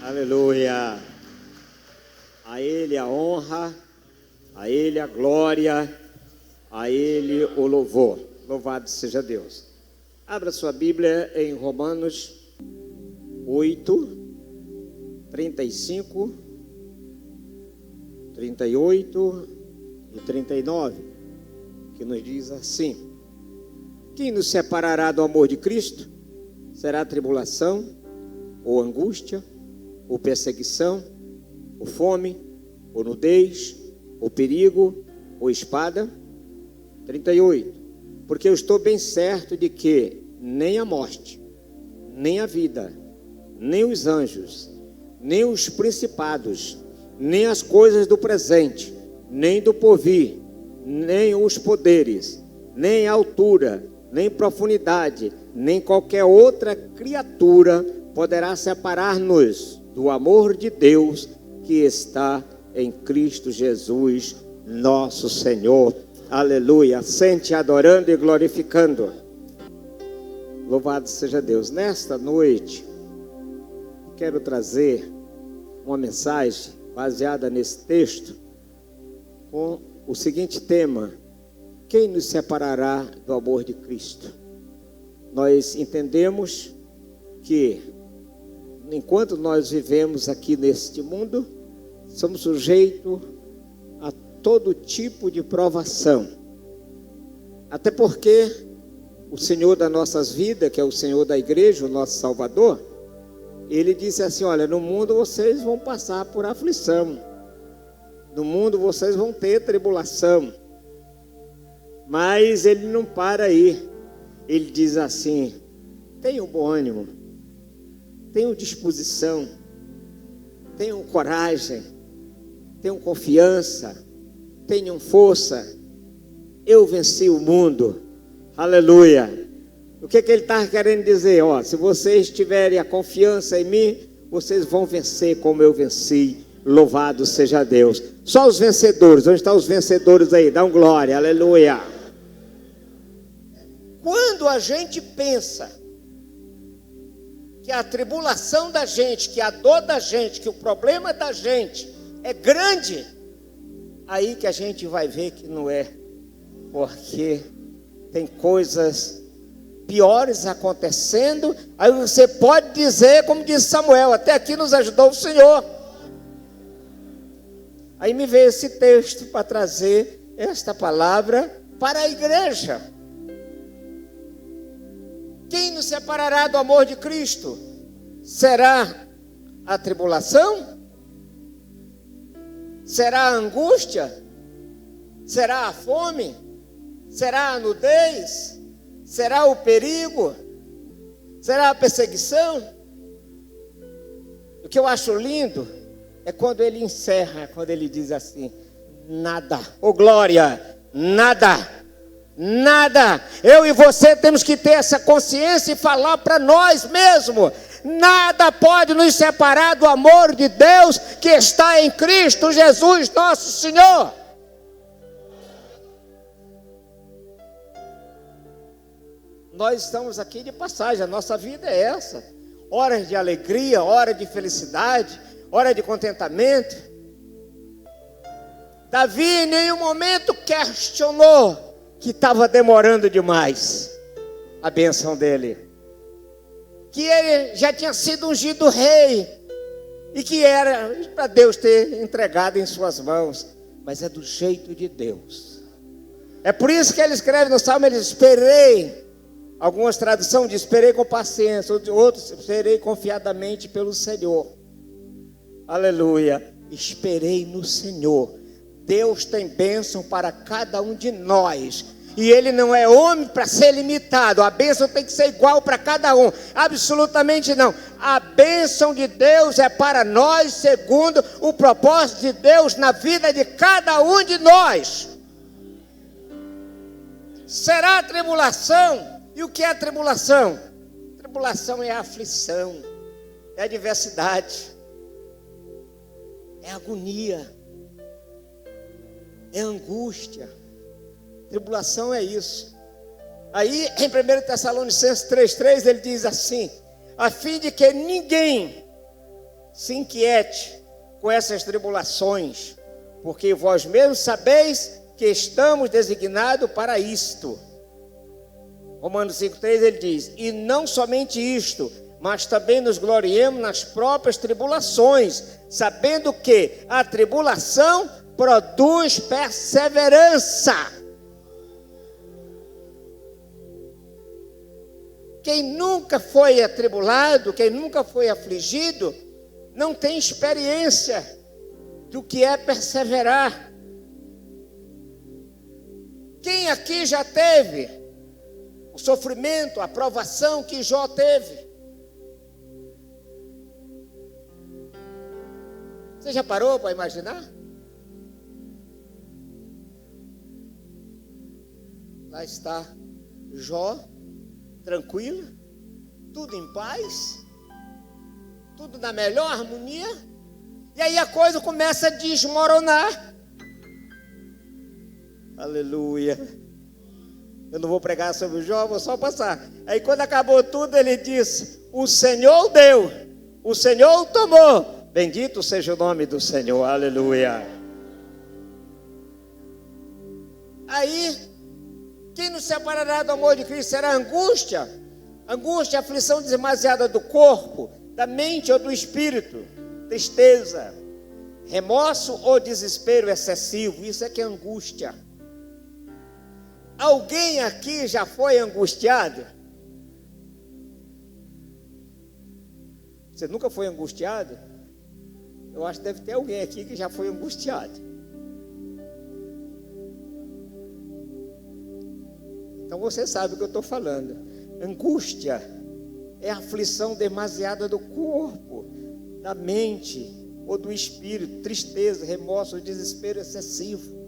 Aleluia. A Ele a honra, a Ele a glória, a Ele o louvor. Louvado seja Deus. Abra sua Bíblia em Romanos 8, 35, 38 e 39, que nos diz assim: quem nos separará do amor de Cristo? Será tribulação, ou angústia, ou perseguição, ou fome, ou nudez, ou perigo, ou espada? 38. Porque eu estou bem certo de que nem a morte, nem a vida, nem os anjos, nem os principados, nem as coisas do presente, nem do porvir, nem os poderes, nem a altura, nem profundidade, nem qualquer outra criatura poderá separar-nos do amor de Deus que está em Cristo Jesus, nosso Senhor. Aleluia. Sente adorando e glorificando. Louvado seja Deus. Nesta noite, quero trazer uma mensagem baseada nesse texto com o seguinte tema: quem nos separará do amor de Cristo? Nós entendemos que enquanto nós vivemos aqui neste mundo, somos sujeitos a todo tipo de provação. Até porque o Senhor das nossas vidas, que é o Senhor da igreja, o nosso Salvador, Ele disse assim: olha, no mundo vocês vão passar por aflição, no mundo vocês vão ter tribulação, mas Ele não para aí. Ele diz assim: tenham bom ânimo, tenham disposição, tenham coragem, tenham confiança, tenham força. Eu venci o mundo. Aleluia. O que ele está querendo dizer? Se vocês tiverem a confiança em mim, vocês vão vencer como eu venci. Louvado seja Deus. Só os vencedores. Onde estão os vencedores aí? Dá um glória. Aleluia. Quando a gente pensa que a tribulação da gente, que a dor da gente, que o problema da gente é grande, aí que a gente vai ver que não é, porque tem coisas piores acontecendo. Aí você pode dizer, como disse Samuel: até aqui nos ajudou o Senhor. Aí me veio esse texto para trazer esta palavra para a igreja. Quem nos separará do amor de Cristo? Será a tribulação? Será a angústia? Será a fome? Será a nudez? Será o perigo? Será a perseguição? O que eu acho lindo é quando ele encerra, quando ele diz assim: nada, ô glória, nada. Nada. Eu e você temos que ter essa consciência e falar para nós mesmos: nada pode nos separar do amor de Deus que está em Cristo Jesus, nosso Senhor. Nós estamos aqui de passagem, a nossa vida é essa. Horas de alegria, hora de felicidade, hora de contentamento. Davi em nenhum momento questionou que estava demorando demais a bênção dele, que ele já tinha sido ungido rei, e que era para Deus ter entregado em suas mãos, mas é do jeito de Deus. É por isso que ele escreve no Salmo, ele diz: esperei. Algumas traduções dizem: esperei com paciência, outros: esperei confiadamente pelo Senhor. Aleluia. Esperei no Senhor. Deus tem bênção para cada um de nós, e Ele não é homem para ser limitado. A bênção tem que ser igual para cada um, absolutamente não. A bênção de Deus é para nós, segundo o propósito de Deus na vida de cada um de nós. Será a tribulação? E o que é a tribulação? Tribulação é a aflição, é a adversidade, é a agonia, é angústia. Tribulação é isso. Aí em 1 Tessalonicenses 3,3 ele diz assim: a fim de que ninguém se inquiete com essas tribulações, porque vós mesmos sabeis que estamos designados para isto. Romanos 5,3 ele diz: e não somente isto, mas também nos gloriemos nas próprias tribulações, sabendo que a tribulação produz perseverança. Quem nunca foi atribulado, quem nunca foi afligido, não tem experiência do que é perseverar. Quem aqui já teve o sofrimento, a provação que Jó teve? Você já parou para imaginar? Lá está Jó, tranquilo, tudo em paz, tudo na melhor harmonia, e aí a coisa começa a desmoronar. Aleluia. Eu não vou pregar sobre o Jó, vou só passar. Aí quando acabou tudo, ele disse: o Senhor deu, o Senhor tomou, bendito seja o nome do Senhor. Aleluia. Aí, quem nos separará do amor de Cristo? Será angústia? Angústia, aflição demasiada do corpo, da mente ou do espírito, tristeza, remorso ou desespero excessivo. Isso é que é angústia. Alguém aqui já foi angustiado? Você nunca foi angustiado? Eu acho que deve ter alguém aqui que já foi angustiado. Então você sabe o que eu estou falando. Angústia é a aflição demasiada do corpo, da mente ou do espírito, tristeza, remorso, desespero excessivo.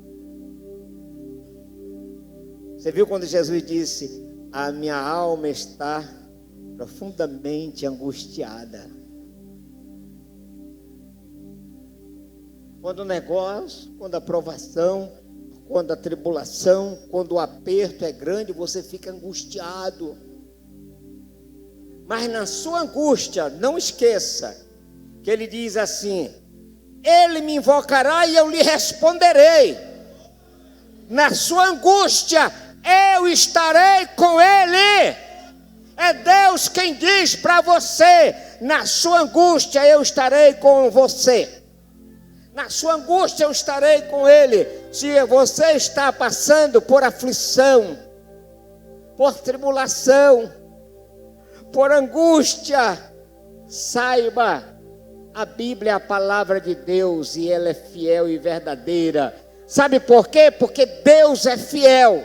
Você viu quando Jesus disse: a minha alma está profundamente angustiada. Quando o negócio, quando a provação, quando a tribulação, quando o aperto é grande, você fica angustiado. Mas na sua angústia, não esqueça que ele diz assim: ele me invocará e eu lhe responderei. Na sua angústia, eu estarei com ele. É Deus quem diz para você: na sua angústia eu estarei com você. Na sua angústia eu estarei com ele. Se você está passando por aflição, por tribulação, por angústia, saiba, a Bíblia é a palavra de Deus e ela é fiel e verdadeira. Sabe por quê? Porque Deus é fiel.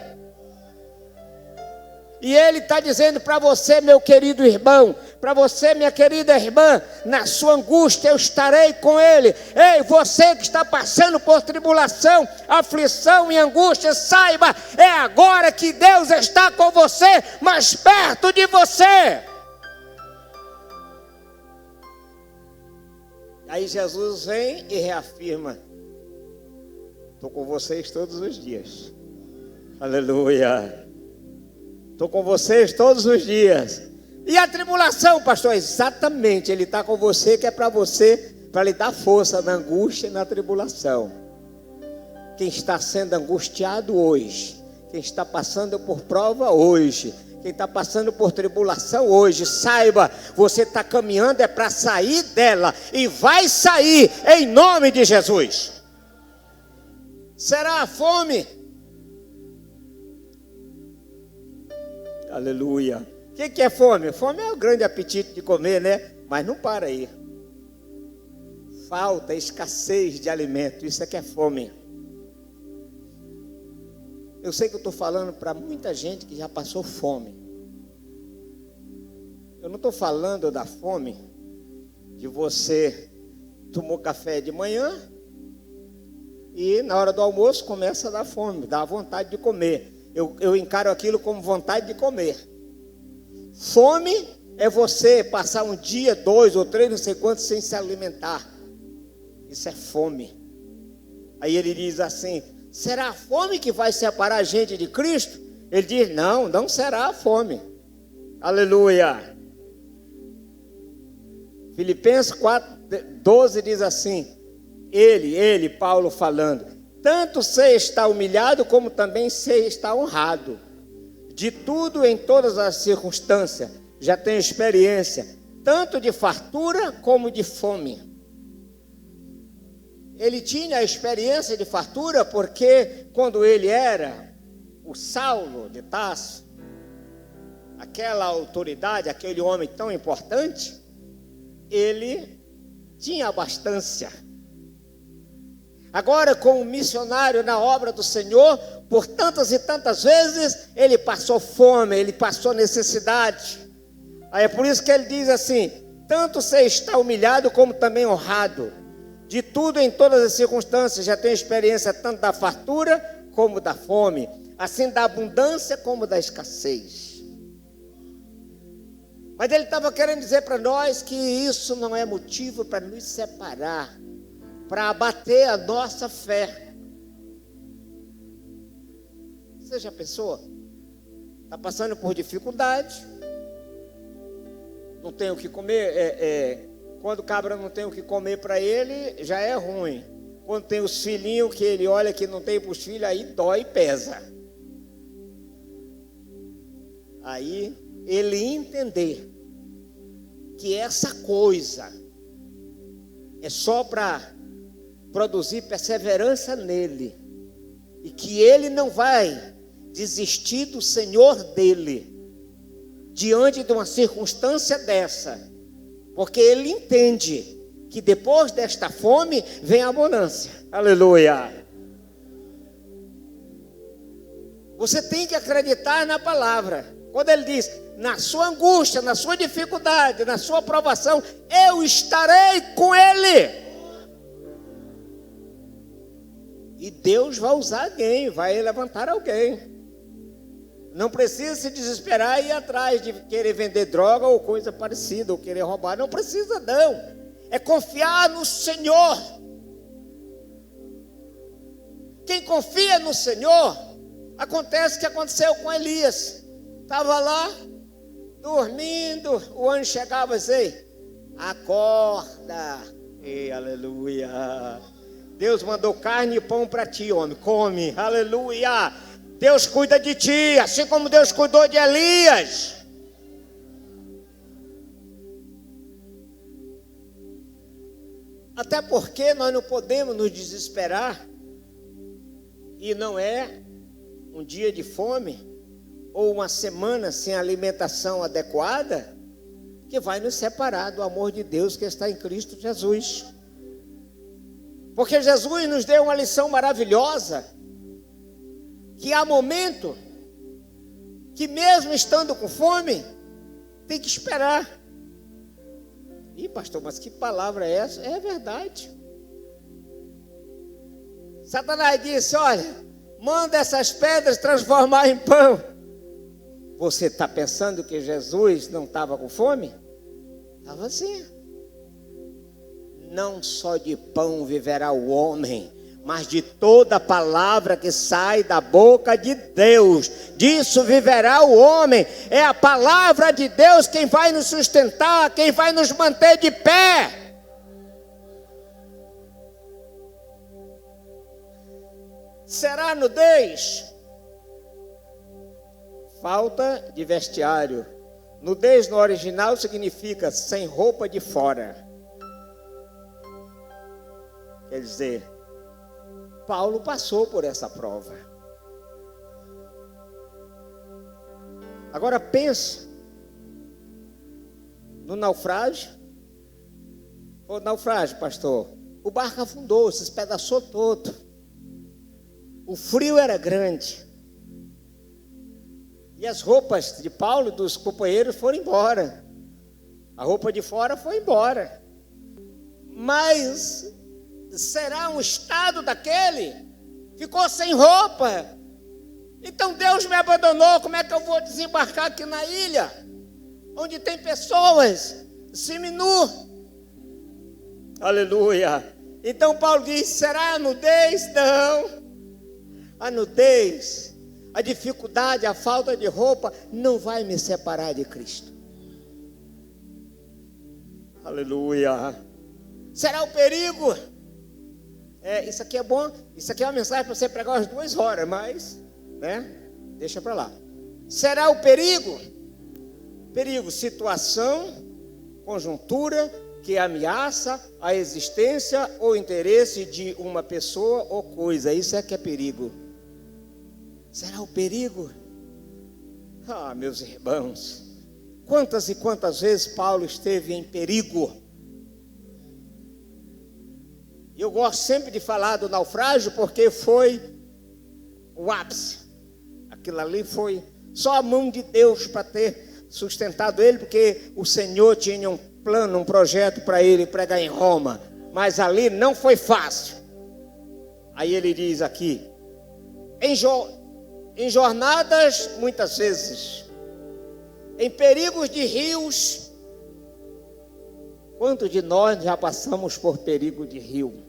E Ele está dizendo para você, meu querido irmão, para você, minha querida irmã, na sua angústia eu estarei com Ele. Ei, você que está passando por tribulação, aflição e angústia, saiba, é agora que Deus está com você, mais perto de você. Aí Jesus vem e reafirma: estou com vocês todos os dias. Aleluia. Estou com vocês todos os dias. E a tribulação, pastor? Exatamente, Ele está com você, que é para você, para lhe dar força na angústia e na tribulação. Quem está sendo angustiado hoje, quem está passando por prova hoje, quem está passando por tribulação hoje, saiba, você está caminhando é para sair dela, e vai sair em nome de Jesus. Será a fome? Aleluia. O que é fome? Fome é o grande apetite de comer, né? Mas não para aí. Falta, escassez de alimento, isso é que é fome. Eu sei que eu estou falando para muita gente que já passou fome. Eu não estou falando da fome de você tomou café de manhã e na hora do almoço começa a dar fome, dá vontade de comer. Eu encaro aquilo como vontade de comer. Fome é você passar um dia, 2 ou 3, não sei quantos, sem se alimentar. Isso é fome. Aí ele diz assim: será a fome que vai separar a gente de Cristo? Ele diz: não, não será a fome. Aleluia. Filipenses 4, 12 diz assim, ele, Paulo falando, tanto sei estar humilhado, como também sei estar honrado. De tudo em todas as circunstâncias, já tenho experiência, tanto de fartura como de fome. Ele tinha a experiência de fartura porque quando ele era o Saulo de Tarso, aquela autoridade, aquele homem tão importante, ele tinha abastança. Agora, como missionário na obra do Senhor, por tantas e tantas vezes, ele passou fome, ele passou necessidade. Aí é por isso que ele diz assim, tanto você está humilhado como também honrado. De tudo em todas as circunstâncias, já tenho experiência tanto da fartura como da fome, assim da abundância como da escassez. Mas ele estava querendo dizer para nós que isso não é motivo para nos separar, para abater a nossa fé. Você já pensou? Está passando por dificuldade, não tem o que comer, quando o cabra não tem o que comer para ele, já é ruim. Quando tem os filhinhos que ele olha que não tem para os filhos, aí dói e pesa. Aí ele entender que essa coisa é só para produzir perseverança nele, e que ele não vai desistir do Senhor dele diante de uma circunstância dessa, porque ele entende que depois desta fome vem a bonança. Aleluia! Você tem que acreditar na palavra. Quando ele diz, na sua angústia, na sua dificuldade, na sua provação, eu estarei com ele. E Deus vai usar alguém, vai levantar alguém. Não precisa se desesperar e ir atrás de querer vender droga ou coisa parecida, ou querer roubar. Não precisa não. É confiar no Senhor. Quem confia no Senhor, acontece o que aconteceu com Elias. Estava lá, dormindo, o anjo chegava assim, acorda. E aleluia. Deus mandou carne e pão para ti, homem, come, aleluia. Deus cuida de ti, assim como Deus cuidou de Elias. Até porque nós não podemos nos desesperar, e não é um dia de fome, ou uma semana sem alimentação adequada, que vai nos separar do amor de Deus que está em Cristo Jesus. Porque Jesus nos deu uma lição maravilhosa, que há momento que mesmo estando com fome, tem que esperar. Ih, pastor, mas que palavra é essa? É verdade. Satanás disse, olha, manda essas pedras transformar em pão. Você está pensando que Jesus não estava com fome? Estava sim. Não só de pão viverá o homem, mas de toda palavra que sai da boca de Deus, disso viverá o homem. É a palavra de Deus quem vai nos sustentar, quem vai nos manter de pé. Será nudez? Falta de vestiário. Nudez no original significa sem roupa de fora. Quer dizer, Paulo passou por essa prova. Agora pense no naufrágio. O naufrágio, pastor, o barco afundou, se espedaçou todo. O frio era grande. E as roupas de Paulo e dos companheiros foram embora. A roupa de fora foi embora. Mas será um estado daquele? Ficou sem roupa. Então Deus me abandonou. Como é que eu vou desembarcar aqui na ilha, onde tem pessoas seminu? Aleluia. Então Paulo diz, será a nudez? Não. A nudez, a dificuldade, a falta de roupa não vai me separar de Cristo. Aleluia. Será o perigo? Isso aqui é bom, isso aqui é uma mensagem para você pregar umas 2 horas, mas, deixa para lá. Será o perigo? Perigo, situação, conjuntura que ameaça a existência ou interesse de uma pessoa ou coisa. Isso é que é perigo. Será o perigo? Ah, meus irmãos, quantas e quantas vezes Paulo esteve em perigo? Eu gosto sempre de falar do naufrágio porque foi o ápice. Aquilo ali foi só a mão de Deus para ter sustentado ele, porque o Senhor tinha um plano, um projeto para ele pregar em Roma. Mas ali não foi fácil. Aí ele diz aqui, em jornadas, muitas vezes, em perigos de rios. Quantos de nós já passamos por perigo de rio?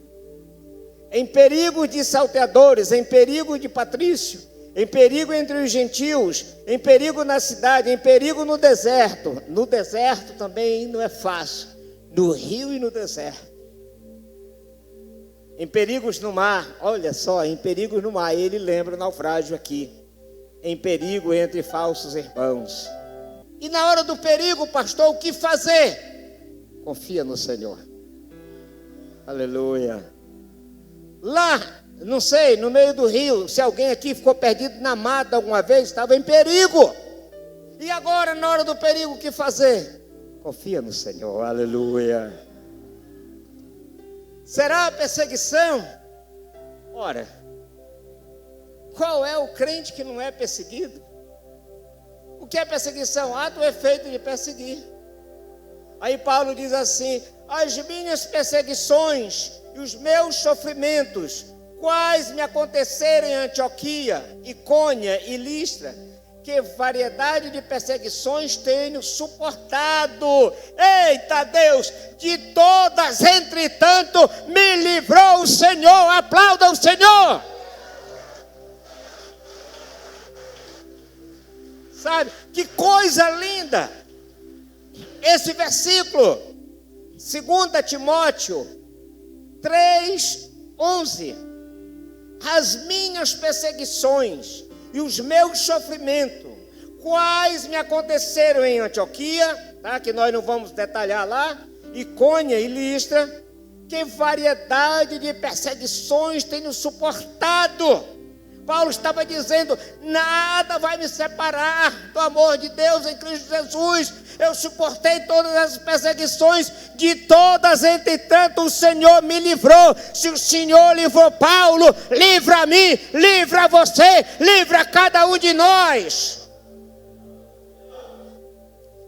Em perigo de salteadores, em perigo de patrício, em perigo entre os gentios, em perigo na cidade, em perigo no deserto. No deserto também não é fácil, no rio e no deserto. Em perigos no mar, olha só, em perigos no mar, ele lembra o naufrágio aqui. Em perigo entre falsos irmãos. E na hora do perigo, pastor, o que fazer? Confia no Senhor. Aleluia. Lá, não sei, no meio do rio, se alguém aqui ficou perdido na mata alguma vez, estava em perigo. E agora, na hora do perigo, o que fazer? Confia no Senhor. Aleluia. Será a perseguição? Ora, qual é o crente que não é perseguido? O que é perseguição? Ato ou efeito de perseguir. Aí Paulo diz assim, as minhas perseguições e os meus sofrimentos, quais me aconteceram em Antioquia, Icônia e Listra, que variedade de perseguições tenho suportado. Eita Deus, de todas, entretanto, me livrou o Senhor. Aplauda o Senhor. Sabe, que coisa linda. Esse versículo, 2 Timóteo 3:11. As minhas perseguições e os meus sofrimentos, quais me aconteceram em Antioquia, tá? Que nós não vamos detalhar lá, Icônia e Listra, que variedade de perseguições tenho suportado. Paulo estava dizendo, nada vai me separar do amor de Deus em Cristo Jesus. Eu suportei todas as perseguições, de todas, entretanto, o Senhor me livrou. Se o Senhor livrou Paulo, livra a mim, livra você, livra cada um de nós.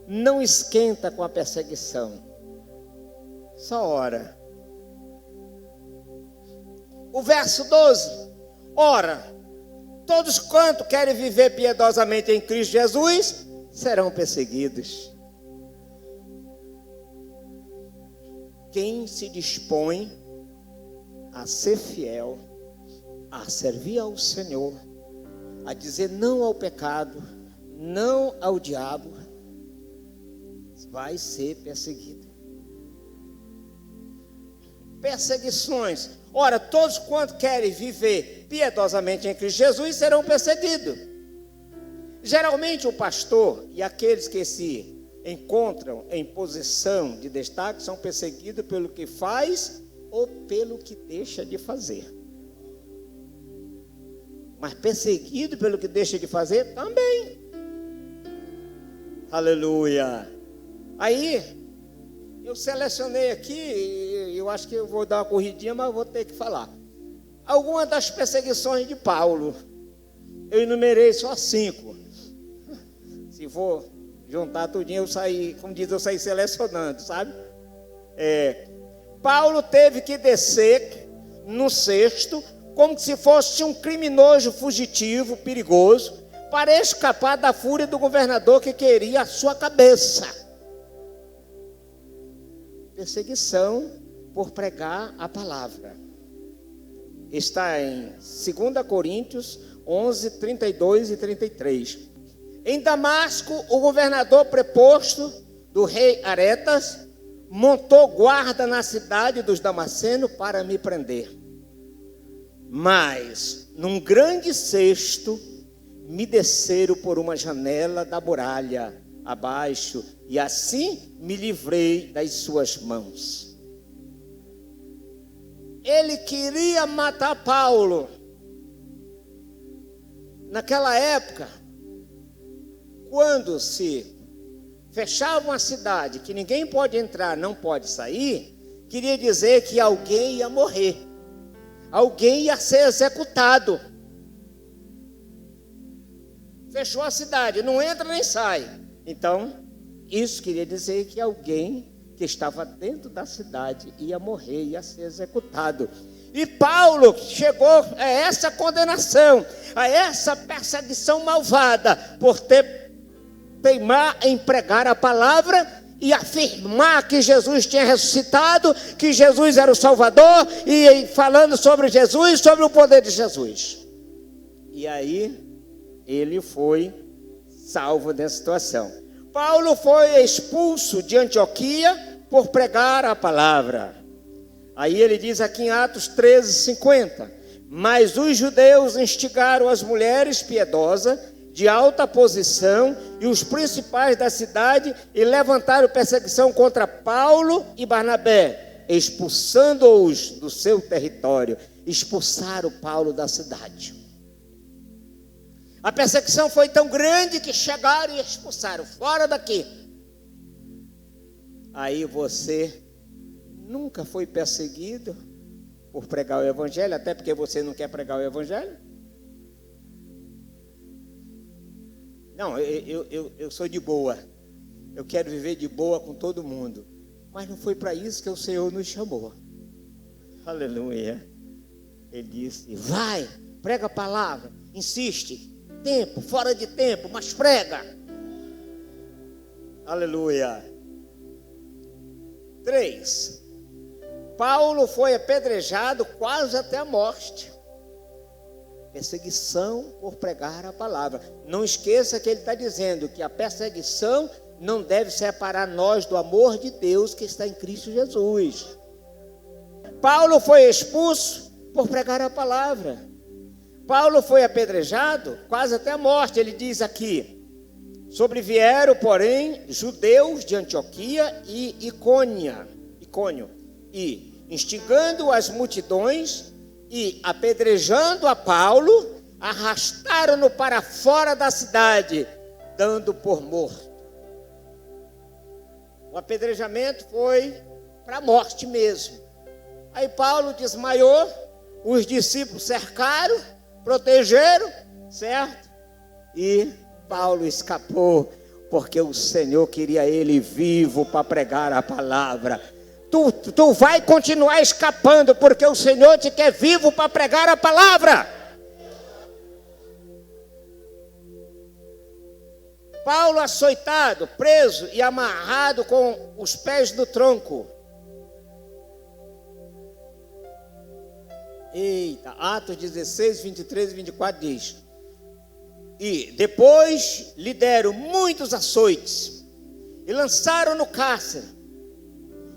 Não esquenta com a perseguição, só ora. O verso 12, ora, todos quanto querem viver piedosamente em Cristo Jesus, serão perseguidos. Quem se dispõe a ser fiel, a servir ao Senhor, a dizer não ao pecado, não ao diabo, vai ser perseguido. Perseguições. Ora, todos quantos querem viver piedosamente em Cristo Jesus serão perseguidos. Geralmente o pastor e aqueles que se encontram em posição de destaque são perseguidos pelo que faz ou pelo que deixa de fazer. Mas perseguido pelo que deixa de fazer também. Aleluia. Aí eu selecionei aqui, eu acho que eu vou dar uma corridinha, mas vou ter que falar. Algumas das perseguições de Paulo, eu enumerei só 5. Se for juntar tudinho, eu saí, como diz, eu saí selecionando, sabe? Paulo teve que descer no cesto, como se fosse um criminoso fugitivo, perigoso, para escapar da fúria do governador que queria a sua cabeça. Perseguição por pregar a palavra. Está em 2 Coríntios 11, 32 e 33. Em Damasco, o governador preposto do rei Aretas montou guarda na cidade dos Damascenos para me prender. Mas, num grande cesto, me desceram por uma janela da muralha abaixo, e assim me livrei das suas mãos. Ele queria matar Paulo. Naquela época, quando se fechava uma cidade, que ninguém pode entrar, não pode sair, queria dizer que alguém ia morrer. Alguém ia ser executado. Fechou a cidade, não entra nem sai. Então, isso queria dizer que alguém que estava dentro da cidade ia morrer, ia ser executado. E Paulo chegou a essa condenação, a essa perseguição malvada, por teimar em pregar a palavra e afirmar que Jesus tinha ressuscitado, que Jesus era o Salvador, e falando sobre Jesus, sobre o poder de Jesus. E aí, ele foi salvo dessa situação. Paulo foi expulso de Antioquia por pregar a palavra. Aí ele diz aqui em Atos 13:50, mas os judeus instigaram as mulheres piedosas de alta posição e os principais da cidade e levantaram perseguição contra Paulo e Barnabé, expulsando-os do seu território. Expulsaram Paulo da cidade. A perseguição foi tão grande que chegaram e expulsaram. Fora daqui. Aí você nunca foi perseguido por pregar o evangelho, até porque você não quer pregar o evangelho? Não, eu sou de boa. Eu quero viver de boa com todo mundo. Mas não foi para isso que o Senhor nos chamou. Aleluia. Ele disse, vai, prega a palavra, insiste. Tempo, fora de tempo, mas prega. Aleluia. 3. Paulo foi apedrejado quase até a morte. Perseguição por pregar a palavra. Não esqueça que ele está dizendo que a perseguição não deve separar nós do amor de Deus que está em Cristo Jesus. Paulo foi expulso por pregar a palavra. Paulo foi apedrejado quase até a morte. Ele diz aqui, sobrevieram, porém, judeus de Antioquia e Icônio, e instigando as multidões e apedrejando a Paulo, arrastaram-no para fora da cidade, dando por morto. O apedrejamento foi para a morte mesmo. Aí Paulo desmaiou, os discípulos cercaram, protegeram, certo? E Paulo escapou, porque o Senhor queria ele vivo para pregar a palavra. Tu vai continuar escapando, porque o Senhor te quer vivo para pregar a palavra. Paulo açoitado, preso e amarrado com os pés no tronco. Eita, Atos 16, 23 e 24 diz, e depois lhe deram muitos açoites e lançaram no cárcere,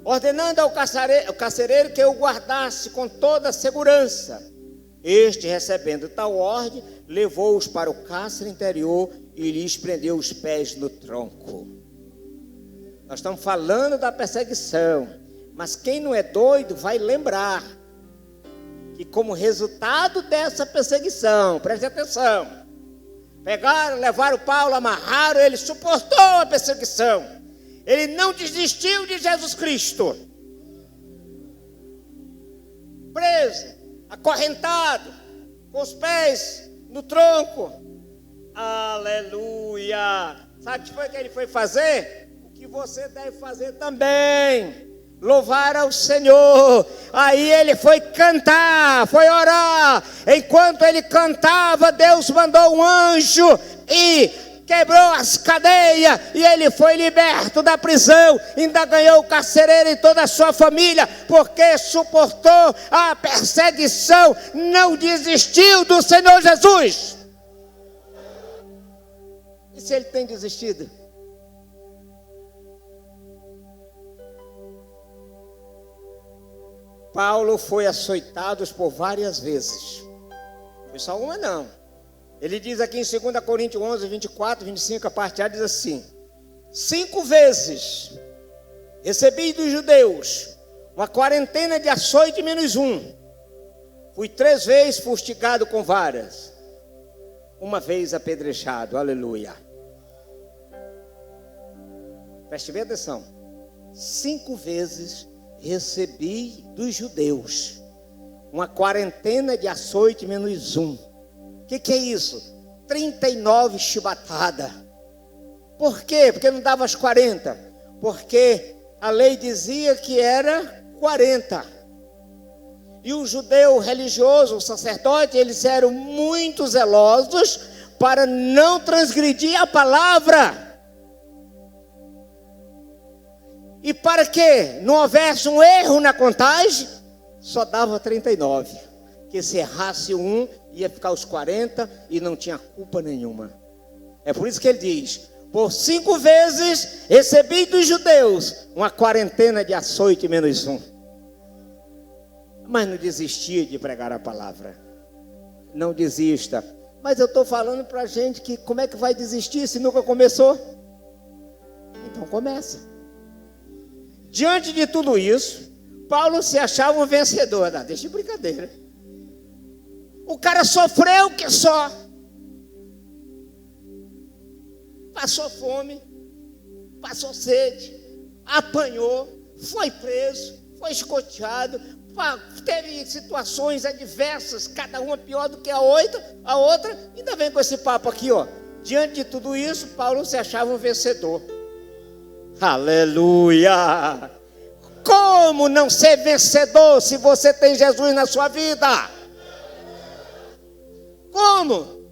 ordenando ao carcereiro que o guardasse com toda a segurança. Este, recebendo tal ordem, levou-os para o cárcere interior e lhes prendeu os pés no tronco. Nós estamos falando da perseguição, mas quem não é doido vai lembrar que como resultado dessa perseguição, preste atenção, pegaram, levaram Paulo, amarraram, ele suportou a perseguição, ele não desistiu de Jesus Cristo, preso, acorrentado, com os pés no tronco, aleluia. Sabe o que foi que ele foi fazer? O que você deve fazer também, louvar ao Senhor. Aí ele foi cantar, foi orar. Enquanto ele cantava, Deus mandou um anjo e quebrou as cadeias, e ele foi liberto da prisão. Ainda ganhou o carcereiro e toda a sua família, porque suportou a perseguição, não desistiu do Senhor Jesus. E se ele tem desistido? Paulo foi açoitado por várias vezes. Foi só uma não. Ele diz aqui em 2 Coríntios 11, 24, 25, a parte A diz assim: 5 vezes recebi dos judeus uma quarentena de açoite menos um. Fui 3 vezes fustigado com varas, uma vez apedrejado. Aleluia. Preste bem atenção. 5 vezes recebi dos judeus uma quarentena de açoite menos um. O que é isso? 39 chibatadas. Por quê? Porque não dava as 40. Porque a lei dizia que era 40. E o judeu religioso, o sacerdote, eles eram muito zelosos para não transgredir a palavra. E para que não houvesse um erro na contagem, só dava 39. Que se errasse um, ia ficar os 40 e não tinha culpa nenhuma. É por isso que ele diz: por 5 vezes recebi dos judeus uma quarentena de açoite menos um. Mas não desistia de pregar a palavra. Não desista. Mas eu estou falando para a gente que como é que vai desistir se nunca começou? Então começa. Diante de tudo isso, Paulo se achava um vencedor. Não, deixa de brincadeira. O cara sofreu que só. Passou fome, passou sede, apanhou, foi preso, foi escoteado, teve situações adversas, cada uma pior do que a outra, ainda vem com esse papo aqui, ó. Diante de tudo isso, Paulo se achava um vencedor. Aleluia! Como não ser vencedor se você tem Jesus na sua vida? Como?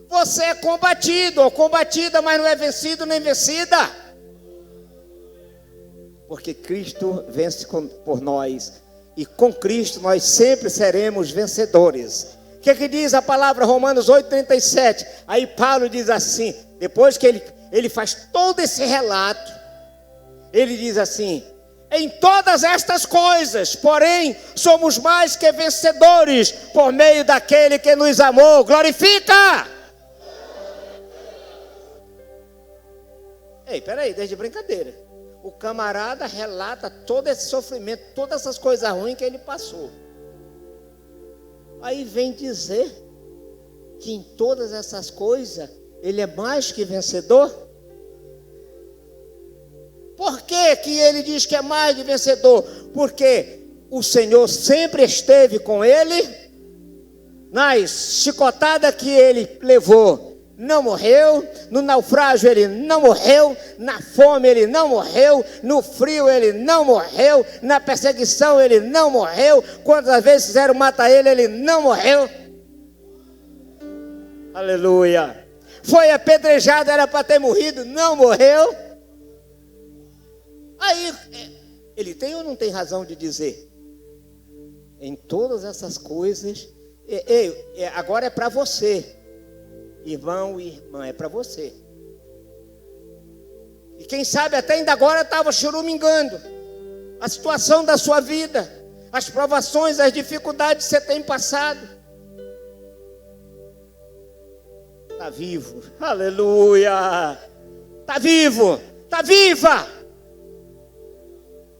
Você é combatido ou combatida, mas não é vencido nem vencida. Porque Cristo vence por nós. E com Cristo nós sempre seremos vencedores. O que diz a palavra Romanos 8,37? Aí Paulo diz assim, depois que ele faz todo esse relato, ele diz assim: em todas estas coisas, porém, somos mais que vencedores por meio daquele que nos amou. Glorifica! Ei, peraí, deixa de brincadeira. O camarada relata todo esse sofrimento, todas essas coisas ruins que ele passou. Aí vem dizer que em todas essas coisas ele é mais que vencedor. Por que ele diz que é mais que vencedor? Porque o Senhor sempre esteve com ele. Nas chicotadas que ele levou, não morreu. No naufrágio ele não morreu. Na fome ele não morreu. No frio ele não morreu. Na perseguição ele não morreu. Quantas vezes quiseram matar ele, ele não morreu. Aleluia. Foi apedrejado, era para ter morrido, não morreu. Aí, ele tem ou não tem razão de dizer? Em todas essas coisas, agora é para você. Irmão e irmã, é para você. E quem sabe até ainda agora estava churumingando a situação da sua vida, as provações, as dificuldades que você tem passado. Está vivo, aleluia. Está vivo, está viva.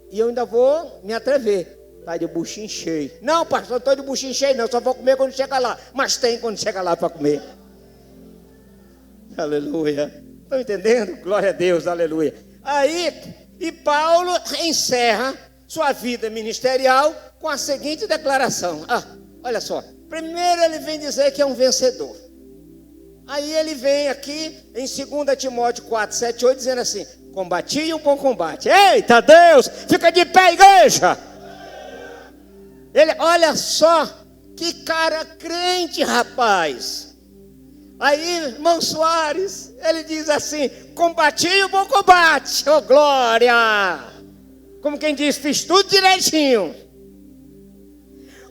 E eu ainda vou me atrever. Está de buchinho cheio. Não, pastor, estou de buchinho cheio não, só vou comer quando chegar lá. Mas tem quando chegar lá para comer. Aleluia. Estão entendendo? Glória a Deus, aleluia. Aí, e Paulo encerra sua vida ministerial com a seguinte declaração. Olha só. Primeiro ele vem dizer que é um vencedor. Aí ele vem aqui em 2 Timóteo 4, 7, 8, dizendo assim: combati o bom combate. Eita Deus, fica de pé, igreja. Ele, olha só, que cara crente, rapaz. Aí, irmão Soares, ele diz assim: combati o bom combate, oh glória. Como quem diz, fiz tudo direitinho.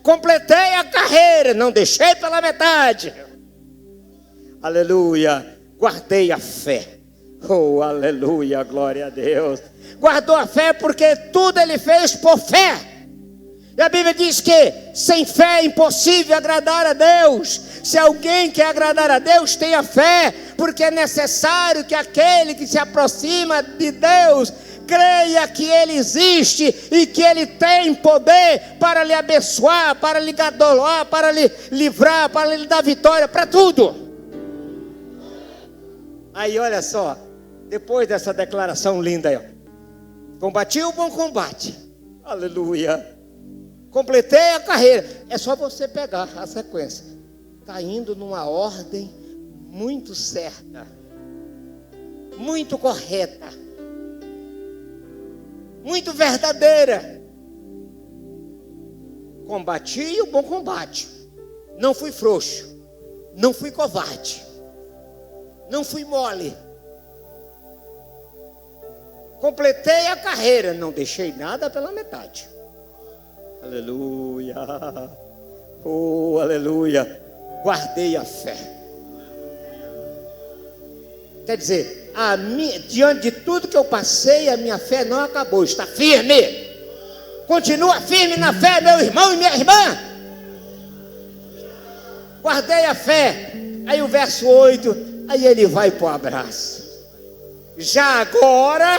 Completei a carreira, não deixei pela metade. Aleluia, guardei a fé. Oh, aleluia, glória a Deus. Guardou a fé porque tudo ele fez por fé. E a Bíblia diz que sem fé é impossível agradar a Deus. Se alguém quer agradar a Deus, tenha fé, porque é necessário que aquele que se aproxima de Deus creia que Ele existe e que Ele tem poder para lhe abençoar, para lhe gadolar, para lhe livrar, para lhe dar vitória, para tudo. Aí olha só, depois dessa declaração linda aí, combati o bom combate, aleluia, completei a carreira. É só você pegar a sequência, está indo numa ordem muito certa, muito correta, muito verdadeira. Combati o bom combate, não fui frouxo, não fui covarde, não fui mole, completei a carreira, não deixei nada pela metade. Aleluia, oh aleluia, guardei a fé. Quer dizer, diante de tudo que eu passei, a minha fé não acabou, está firme. Continua firme na fé, meu irmão e minha irmã. Guardei a fé. Aí o verso 8, aí ele vai para o abraço. Já agora,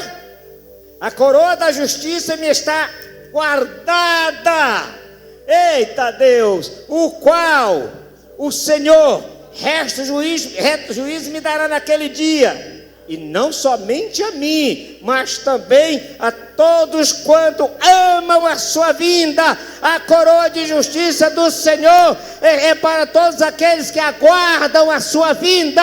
a coroa da justiça me está guardada. Eita Deus, o qual o Senhor, reto juízo me dará naquele dia. E não somente a mim, mas também a todos quanto amam a sua vinda. A coroa de justiça do Senhor é para todos aqueles que aguardam a sua vinda.